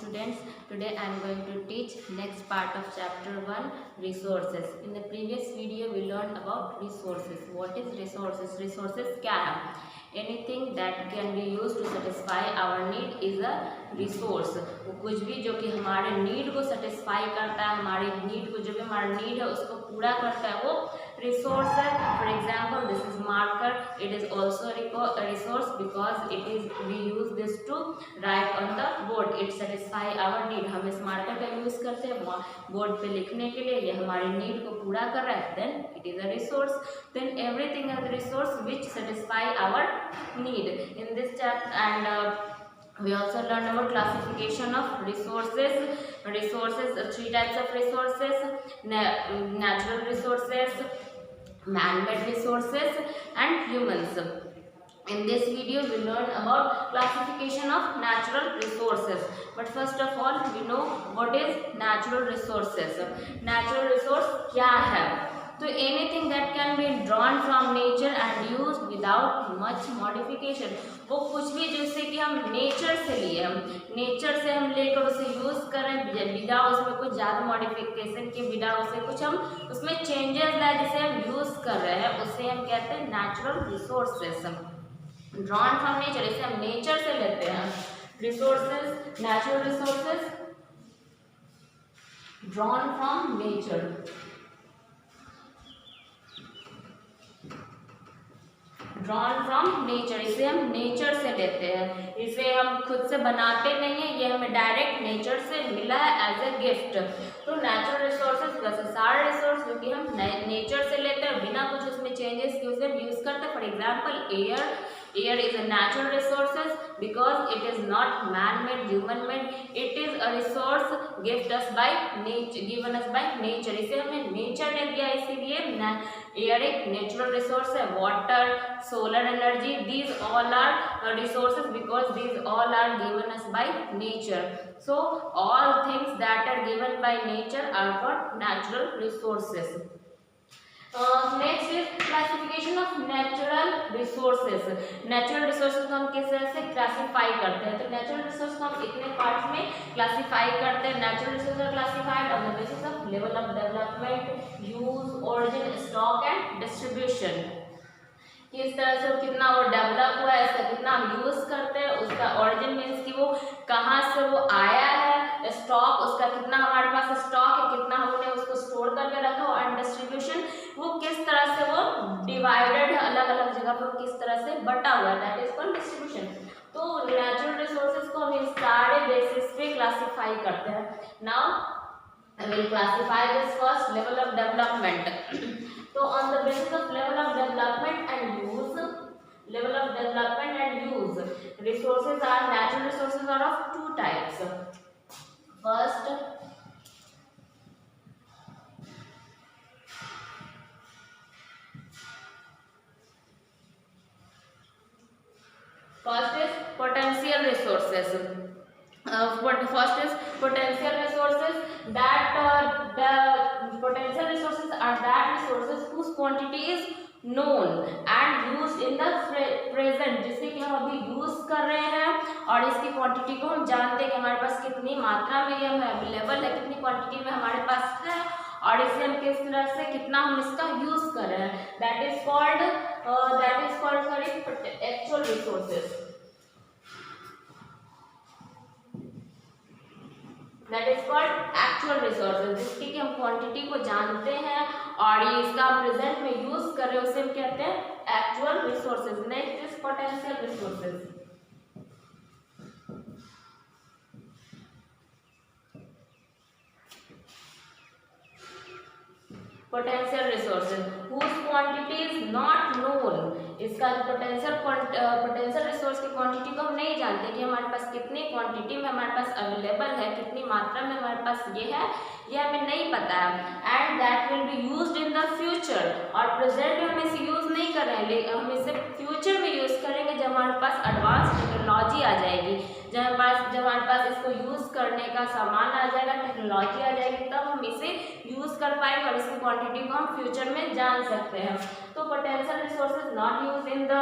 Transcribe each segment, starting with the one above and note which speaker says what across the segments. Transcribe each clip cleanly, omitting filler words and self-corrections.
Speaker 1: students. Today I am going to teach next part of chapter 1, resources. In the previous video we learned about resources. What is resources? Resources क्या है? Anything that can be used to satisfy our need is a resource. वो कुछ भी जो कि हमारे need को satisfy करता है, हमारे need को जो भी हमारा need है उसको पूरा करता है, वो resource है. For example, this is marker. It is also a resource because it is we use this to write on the board. It satisfy our need. हम इस marker का use करते हैं board पे लिखने के लिए, ये हमारे need को पूरा कर रहा है. Then it is a resource. Then everything is a resource which satisfy our need. In this chapter we also learn about classification of resources. Resources, three types of resources: natural resources, man-made resources, and humans. In this video we learn about classification of natural resources. But first of all we know what is natural resources. Natural resource क्या है? तो anything that can be drawn from nature and used without much modification. वो कुछ भी जिससे कि हम nature से लिए, हम नेचर से हम लेकर उसे यूज करें बिना उसमें कुछ ज़्यादा मॉडिफिकेशन के, बिना उसे कुछ हम उसमें चेंजेस लाए, जिसे हम यूज कर रहे हैं, उसे हम कहते हैं natural resources. Drawn from nature, इसे हम नेचर से लेते हैं. Resources, natural resources drawn from nature. Drawn from nature, इसे हम नेचर से लेते हैं, इसे हम खुद से बनाते नहीं हैं, ये हमें डायरेक्ट नेचर से मिला है एज ए गिफ्ट. तो नेचुरल रिसोर्सेज वैसे सारे रिसोर्स जो कि हम नेचर से लेते हैं बिना कुछ उसमें चेंजेस के उसे यूज करते हैं. For example air. Air is a natural resources because it is not man-made, human-made. It is a resource given us by nature. इसे हमें nature ने दिया, इसीलिए air एक natural resource है. Water, solar energy, these all are resources because these all are given us by nature. So all things that are given by nature are called natural resources. Next is classification of natural resources. Natural resources को हम किस तरह से classify करते हैं? तो natural resource को हम इतने पार्ट्स में क्लासीफाई करते हैं. Natural resource are classified on the basis of level of development, use, origin, stock and distribution. किस तरह से कितना वो डेवलप हुआ है, इसका कितना हम यूज करते हैं, उसका ओरिजिन मीन्स कि वो कहाँ से वो आया है, स्टॉक उसका कितना हमारे पास स्टॉक है, कितना हमने उसको स्टोर करके रखा हो, एंड डिस्ट्रीब्यूशन वो किस तरह से वो डिवाइडेड है, अलग अलग जगह पर किस तरह से बटा हुआ है, दैट इज कॉल्ड डिस्ट्रीब्यूशन. तो नेचुरल रिसोर्सेज को हम इन सारे बेसिस पे क्लासीफाई करते हैं. Now I will classify this first level of development. So on the basis of level of development and use, resources are natural resources are of two types. First is potential resources. First is potential resources. That the potential resources are that resources whose quantity is known and used in the present, जिसे कि हम अभी use कर रहे हैं और इसकी quantity को हम जानते हैं कि हमारे पास कितनी मात्रा में ये अवेलेबल है, कितनी क्वांटिटी में हमारे पास है और इसे हम किस तरह से कितना हम इसका यूज कर रहे हैं. That is called actual resources. That is called actual resources, जिसकी कि हम क्वांटिटी को जानते हैं और ये इसका प्रेजेंट में यूज कर रहे हैं, उसे हम कहते हैं actual resources. Next is potential resources. Potential resources whose quantity is not known. इसका पोटेंशियल रिसोर्स की क्वांटिटी को हम नहीं जानते कि हमारे पास कितनी क्वांटिटी में हमारे पास अवेलेबल है, कितनी मात्रा में हमारे पास ये है, ये हमें नहीं पता है. And that will be used in the future. और प्रेजेंट में हम इसे यूज नहीं कर रहे हैं, लेकिन हम इसे फ्यूचर में यूज करेंगे जब हमारे पास एडवांस टेक्नोलॉजी आ जाएगी, जब हमारे पास इसको यूज करने का सामान आ जाएगा, टेक्नोलॉजी आ जाएगी, तब हम इसे यूज कर पाएंगे और इसकी क्वांटिटी को हम फ्यूचर में जान सकते हैं. तो potential resources not use in the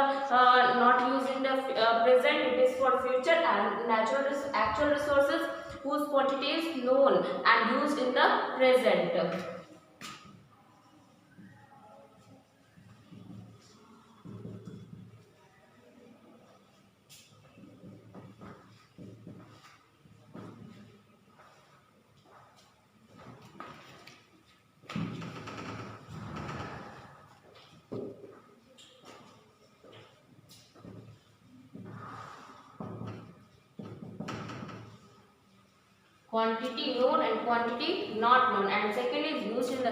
Speaker 1: present, it is for future. And actual resources whose quantity is known and used in the present. Quantity known and quantity not known, and second is used in the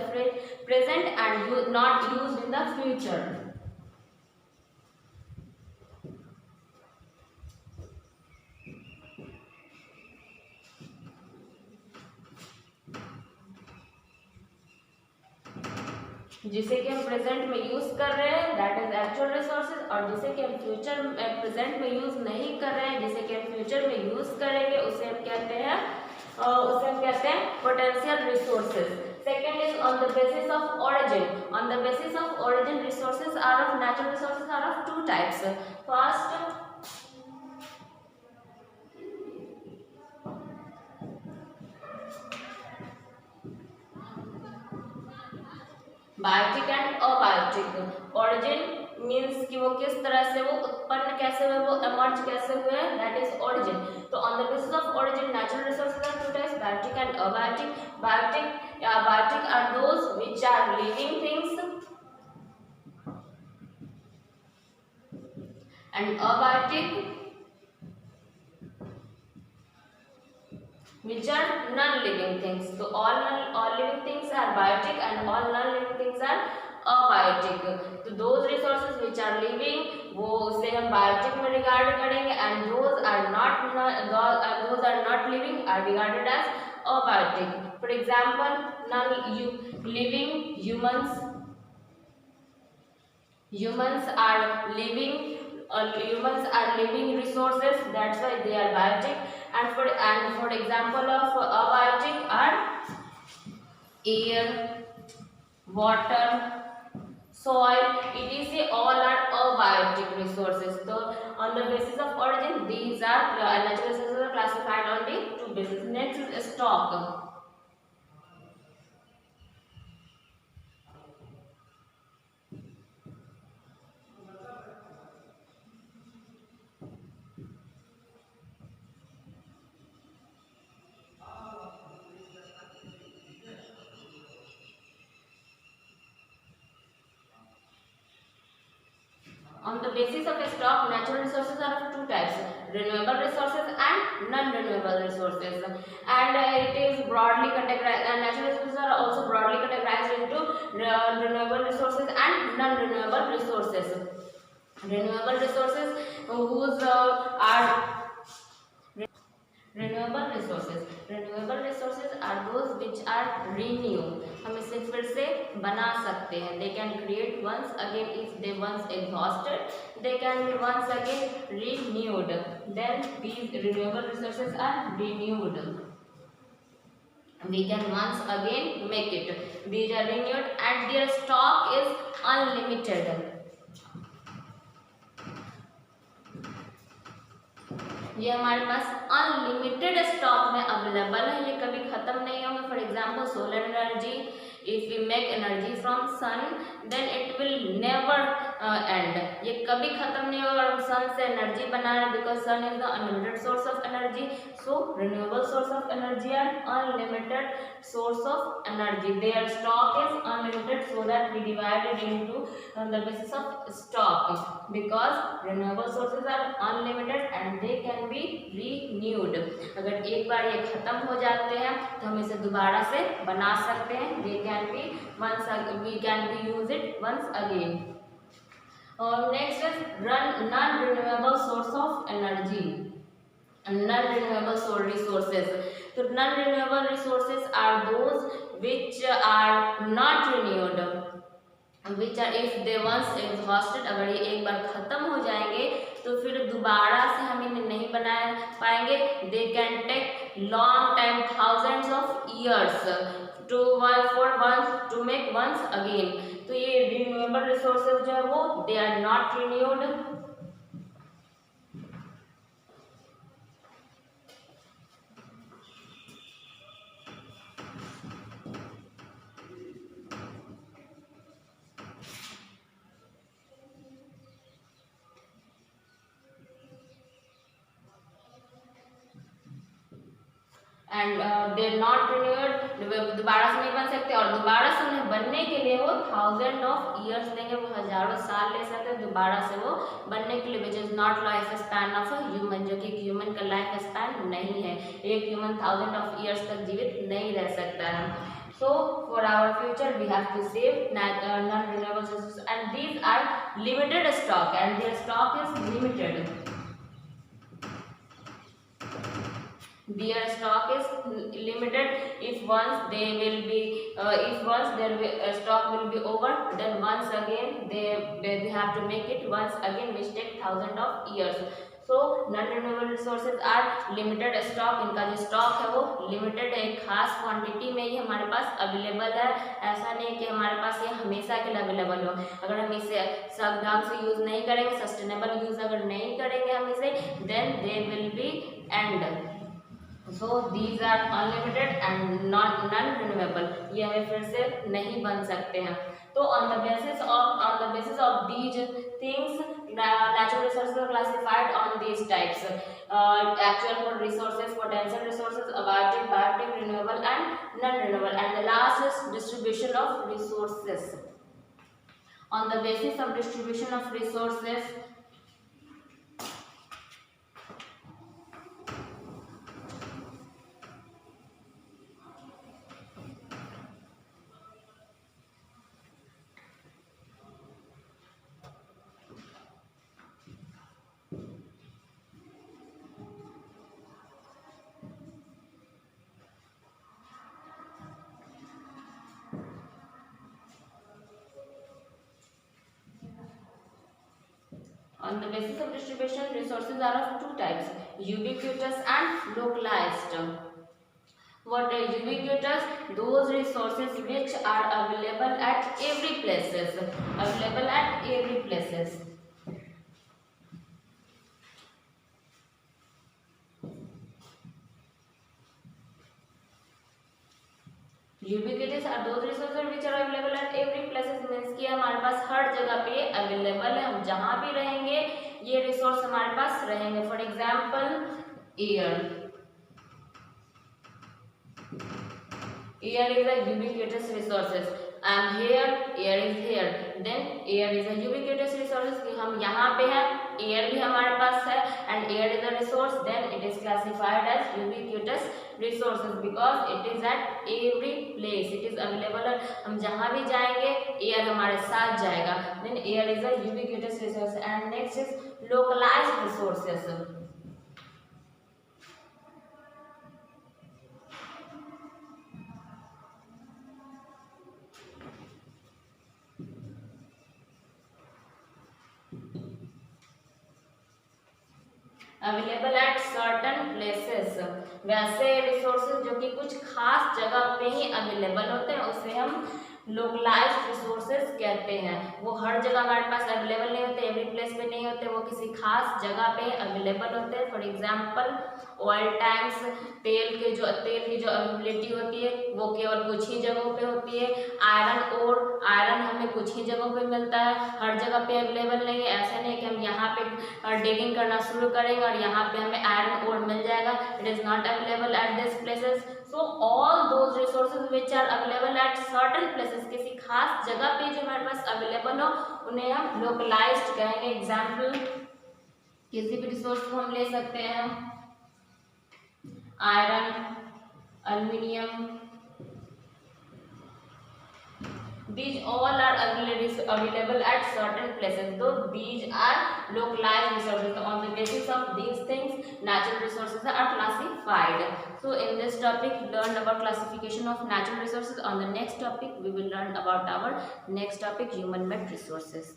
Speaker 1: present and not used in the future. जिसे कि हम present में use कर रहे हैं that is actual resources, और जिसे कि हम फ्यूचर में प्रेजेंट में यूज नहीं कर रहे हैं जिसे कि हम फ्यूचर में यूज करेंगे उसे हम कहते हैं potential resources. Second is on the basis of origin. On the basis of origin, resources are of natural resources are of two types. First, biotic and abiotic. Origin means कि वो किस तरह से वो उत्पन्न कैसे हुए, वो एमर्ज कैसे हुए, दैट इज ऑरिजिन. तो on the basis of origin natural resources are two types, biotic and abiotic. Biotic are those which are living things and abiotic which are non-living things. So all living things are biotic and all non-living things are abiotic. तो those resources which are living वो उसे हम biotic में regard करेंगे and those are not living are regarded as abiotic. For example, non-living humans are living resources, that's why they are biotic. And for example of abiotic are air, water, soil, etc. all are abiotic resources. So on the basis of origin these are natural resources are classified on the two bases. Next is stock. On the basis of a stock, natural resources are of two types: renewable resources and non-renewable resources. And it is broadly categorized. And natural resources are also broadly categorized into renewable resources and non-renewable resources. Renewable resources whose are renewable resources are those which are renew. हम इसे फिर से बना सकते हैं. They can create once again if they once exhausted. They can be once again renewed. Then these renewable resources are renewed. We can once again make it. These are renewed and their stock is unlimited. ये हमारे पास unlimited stock में available है, ये कभी खत्म नहीं होंगे. For example solar energy, if we make energy from sun then it will never end. ये कभी खत्म नहीं होगा. हम सन से एनर्जी बना रहे हैं because sun is the unlimited source of energy. So renewable source of energy are unlimited source of energy. Their stock is unlimited, so that we divided into the basis of stock because renewable sources are unlimited and they can be renewed. अगर एक बार ये खत्म हो जाते हैं तो हम इसे दोबारा से बना सकते हैं. They can be we can be use it once again. Next is non renewable source of energy, non renewable resources. तो non renewable resources are those which are not renewed, which are if they once exhausted. अगर ये एक बार खत्म हो जाएंगे तो फिर दोबारा से हम इन्हें नहीं बना पाएंगे. They can take long time, thousands of years to make once again. तो ये रिन्यूएबल रिसोर्सेज जो है वो they are not renewed. And they not renewed, दोबारा से नहीं बन सकते, और दोबारा से उन्हें बनने के लिए वो 1000 ऑफ ईयर्स लेंगे, वो हजारों साल ले सकते हैं दोबारा से वो बनने के लिए, which is not life span of a human, जो कि ह्यूमन का लाइफ स्पैन नहीं है। एक ह्यूमन 1000 ऑफ ईयर्स तक जीवित नहीं रह सकता है। So for our future we have to save non-renewable resources, and these are limited stock and their stock is limited. Their stock is limited. If once they will be if once their stock will be over, then once again they have to make it once again, which take 1000 of years. So non-renewable resources are limited stock, इनका जो stock है वो limited है, एक खास quantity में ही हमारे पास available है। ऐसा नहीं कि हमारे पास ये हमेशा के लिए अवेलेबल हो। अगर हम इसे सब ढंग से यूज नहीं करेंगे, सस्टेनेबल यूज अगर नहीं करेंगे हम इसे, then they will be end. So these are unlimited and non-renewable, ये हमें फिर से नहीं बन सकते हैं। तो on the basis of these things, natural resources are classified on these types: actual resources, potential resources, abiotic, renewable and non-renewable. And the last is distribution of resources. On the basis of distribution of resources, on the basis of distribution, resources are of two types: ubiquitous and localized. What are ubiquitous? Those resources which are available at every places. Available at every places. Ubiquitous are those resources which are available at every places, means कि हमारे पास हर जगह पे available है, हम जहाँ भी रहेंगे ये रिसोर्स हमारे पास रहेंगे। For example air, air is a ubiquitous resources. I am here, air is here, then air is a ubiquitous resources, कि हम यहाँ पे हैं, air भी हमारे पास है, and air is a resource, then it is classified as ubiquitous resources because it is at every place, it is available. हम जहाँ भी जाएंगे air हमारे साथ जाएगा, then air is a ubiquitous resource. And next is localized resources. Available at certain places, वैसे resources जो कि कुछ खास जगह पे ही अवेलेबल होते हैं उसे हम लोकलाइज्ड रिसोर्सेज कहते हैं। वो हर जगह हमारे पास अवेलेबल नहीं होते, एवरी प्लेस पे नहीं होते, वो किसी खास जगह पे अवेलेबल होते हैं। फॉर एग्जांपल ऑयल टैंक्स, तेल की जो अवेलेबिलिटी होती है वो केवल कुछ ही जगहों पे होती है। आयरन हमें कुछ ही जगहों पे मिलता है, हर जगह पे अवेलेबल नहीं है। ऐसा नहीं कि हम यहाँ पे डिगिंग करना शुरू करेंगे और यहाँ पे हमें आयरन ओर मिल जाएगा, it is not available at this places. So all those resources which are available at certain places, किसी खास जगह पे जो हमारे पास अवेलेबल हो उन्हें हम लोकलाइज्ड कहेंगे। एग्जाम्पल किसी भी रिसोर्स को हम ले सकते हैं, iron, aluminium, these all are available at certain places, though these are localized resources. So on the basis of these things, natural resources are classified. So in this topic we learned about classification of natural resources. On the next topic we will learn about our next topic, human made resources.